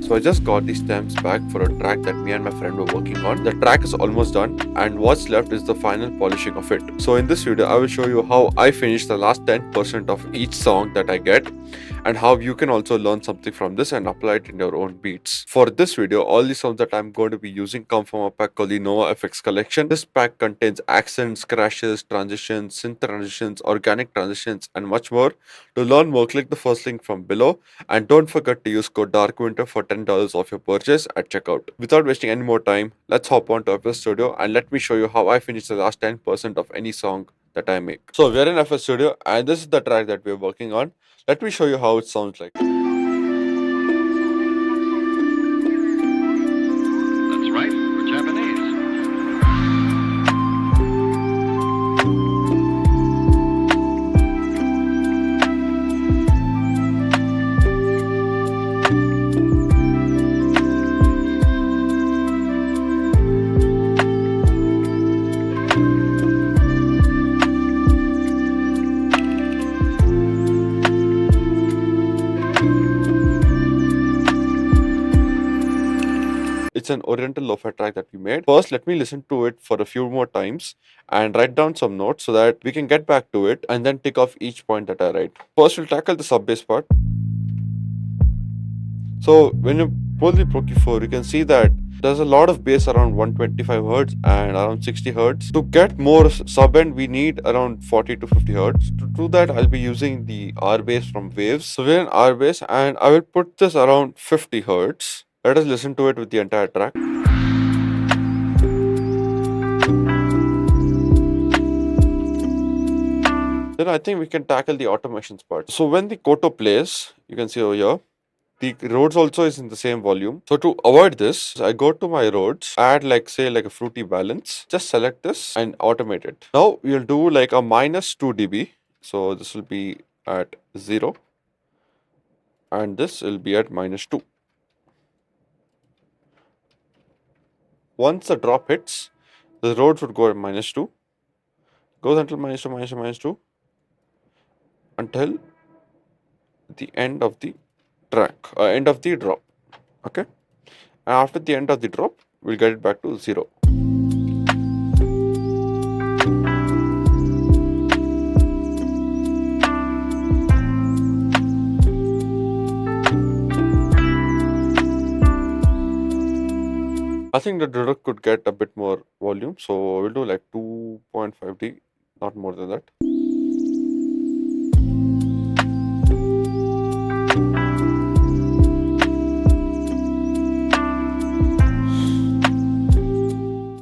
So I just got these stems back for a track that me and my friend were working on. The track is almost done and what's left is the final polishing of it. So in this video, I will show you how I finish the last 10% of each song that I get and how you can also learn something from this and apply it in your own beats. For this video, all the sounds that I'm going to be using come from a pack called the Nova FX collection. This pack contains accents, crashes, transitions, synth transitions, organic transitions, and much more. To learn more, click the first link from below and don't forget to use code DARKWINTER for $10 off your purchase at checkout. Without wasting any more time, let's hop on to FS Studio and let me show you how I finish the last 10% of any song that I make. So we're in FS Studio and this is the track that we're working on. Let me show you how it sounds like. That's right, we're Japanese. It's an Oriental lo-fi track that we made. First, let me listen to it for a few more times and write down some notes so that we can get back to it and then tick off each point that I write. First, we'll tackle the sub bass part. So when you pull the Pro Q4, you can see that there's a lot of bass around 125 Hz and around 60 Hz. To get more sub end, we need around 40 to 50 Hz. To do that, I'll be using the R bass from Waves. So we're in R bass and I will put this around 50 Hz. Let us listen to it with the entire track. Then I think we can tackle the automations part. So when the Koto plays, you can see over here, the Rhodes also is in the same volume. So to avoid this, I go to my Rhodes, add like say like a fruity balance, just select this and automate it. Now we'll do like a minus 2 dB. So this will be at 0 and this will be at minus 2. Once the drop hits, the Rhodes would go at minus 2, goes until minus 2, minus 2, minus 2 until the end of the track, end of the drop. Okay, and after the end of the drop, we'll get it back to 0. I think the deduct could get a bit more volume, so we'll do like 2.5D, not more than that.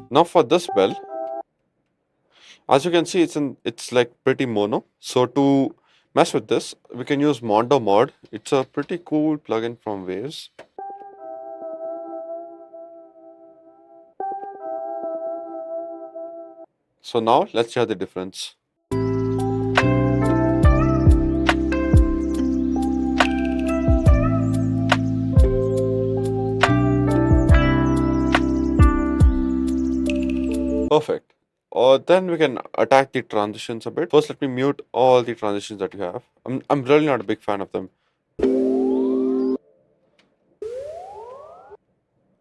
Now for this bell, as you can see, it's like pretty mono. So to mess with this, we can use Mondo Mod. It's a pretty cool plugin from Waves. So now let's hear the difference. Perfect. Or then we can attack the transitions a bit. First, let me mute all the transitions that you have. I'm really not a big fan of them.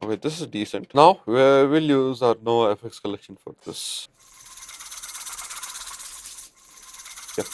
Okay, this is decent. Now we'll use our Nova FX collection for this. Yep.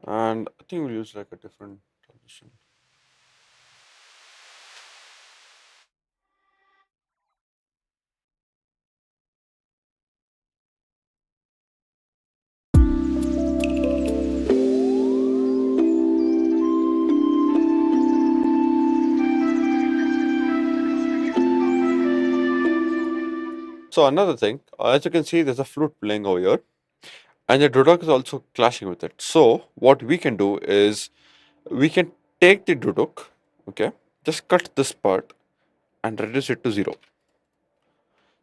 And I think we'll use like a different transition. So another thing, as you can see, there's a flute playing over here, and the duduk is also clashing with it. So what we can do is we can take the duduk, okay, just cut this part and reduce it to 0.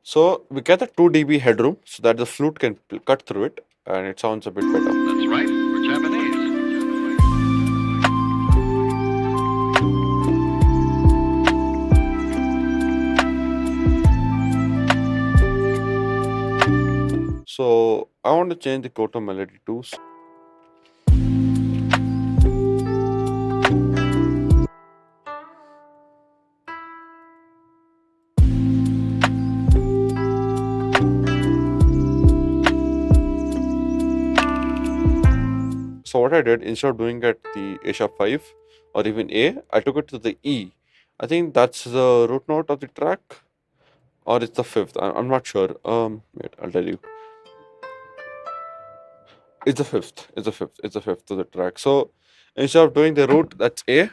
So we get a 2 dB headroom so that the flute can cut through it and it sounds a bit better. That's right, for Japanese. So I want to change the koto melody to so what I did, instead of doing at the A sharp 5 or even A, I took it to the E. I think that's the root note of the track, or it's the fifth. I'm not sure. Wait, I'll tell you. It's the fifth. It's the fifth. It's the fifth of the track. So instead of doing the root, that's A.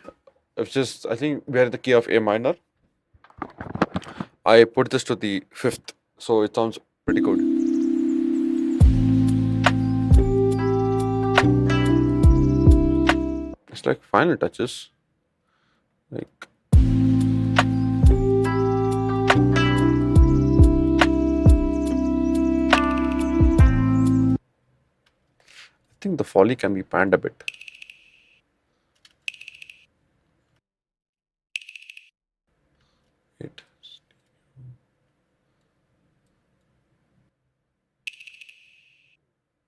It's just I think we're in the key of A minor. I put this to the fifth, so it sounds pretty good. It's like final touches. Like I think the foley can be panned a bit. Wait.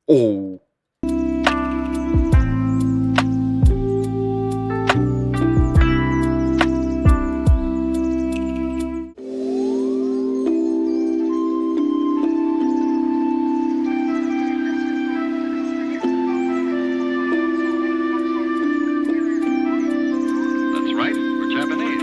Oh, That's right, for Japanese.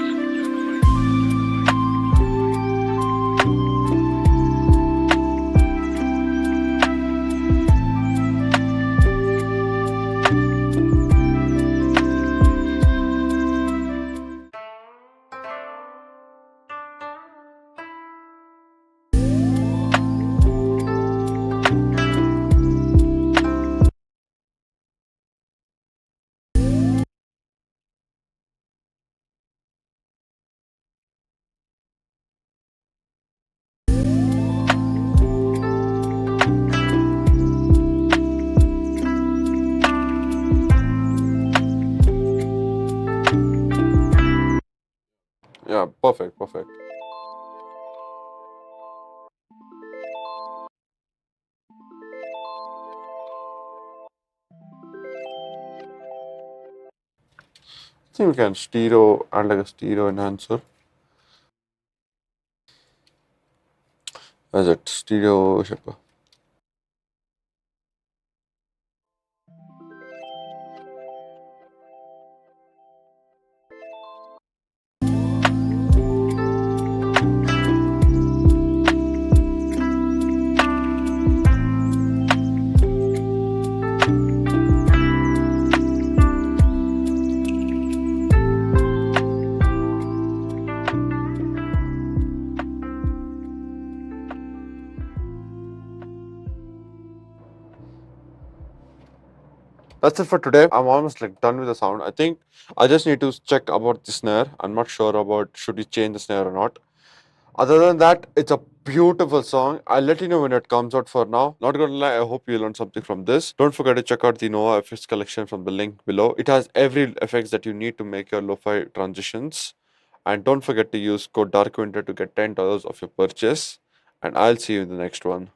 yeah, perfect, perfect. I think we can stereo and like a stereo enhancer. As it stereo shaper. That's it for today. I'm almost like done with the sound. I think I just need to check about the snare. I'm not sure about should we change the snare or not. Other than that, it's a beautiful song. I'll let you know when it comes out for now. Not gonna lie, I hope you learned something from this. Don't forget to check out the Nova effects collection from the link below. It has every effects that you need to make your lo-fi transitions. And don't forget to use code DARKWINTER to get $10 off your purchase. And I'll see you in the next one.